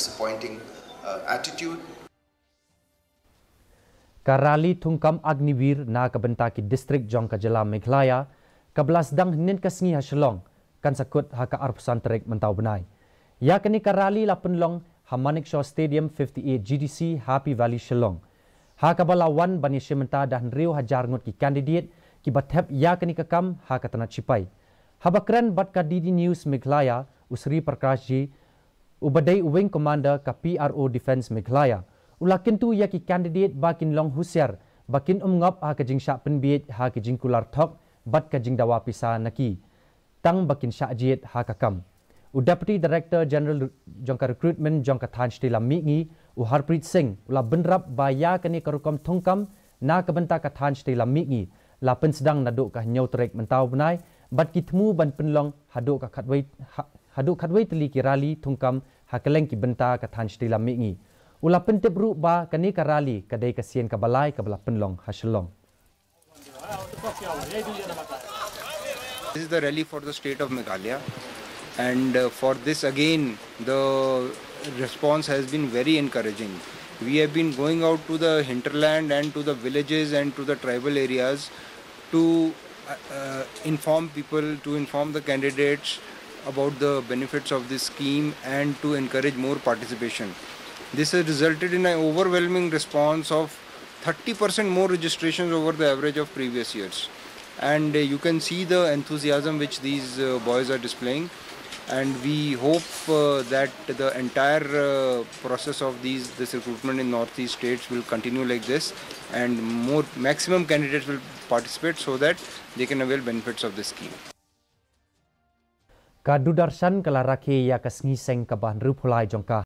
disappointing attitude. Karali Thungkam Agniveer na kabenta ki distrik Jongka Jela Meghalaya kablas dang hinin kasngi ha Shillong kan sakut ha ka arpusan trek mentau benai. Ya kini karali la penlong ha Manekshaw Stadium 58 GDC Happy Valley Shillong. Ha kabalawan bani shimenta dah riu hajar ngut ki kandidat ki bathep ya kini kakam ha katanat cipai. Habakran bat ka DD News Meghalaya Usri Prakash ji ubadai wing commander ka PRO Defense Meghalaya. Ulakin tu ya ki kandidat bakin long husiar bakin ngop ha kajing syak penbiet ha kajing kular thok bat kajing dawa pisa naki tang bakin syak jiet ha kakam. Deputy Director General Jongka Recruitment Jongka Than Stila Mingi Harpreet Singh ula benrap baya kani karukom Thungkam na kabenta ka Than Stila Mingi la pen sedang naduk ka nyau trek mentau benai bat ki temu ban penlong haduk ka khatwei teli ki rali Thungkam ha keleng ki benta ka Than Stila Mingi. Ula pentip ru ba kani karali kadai kasian kabalai kabala penlong ha Shillong. This is the rally for the state of Meghalaya, and for this again the response has been very encouraging. We have been going out to the hinterland and to the villages and to the tribal areas to inform people, to inform the candidates about the benefits of this scheme and to encourage more participation. This has resulted in an overwhelming response of 30% more registrations over the average of previous years. And you can see the enthusiasm which these boys are displaying. And we hope that the entire process of this recruitment in Northeast states will continue like this, and maximum candidates will participate so that they can avail benefits of this scheme. Kadu darshan kalaraki ya kasngi seng kabahan rupulai jongka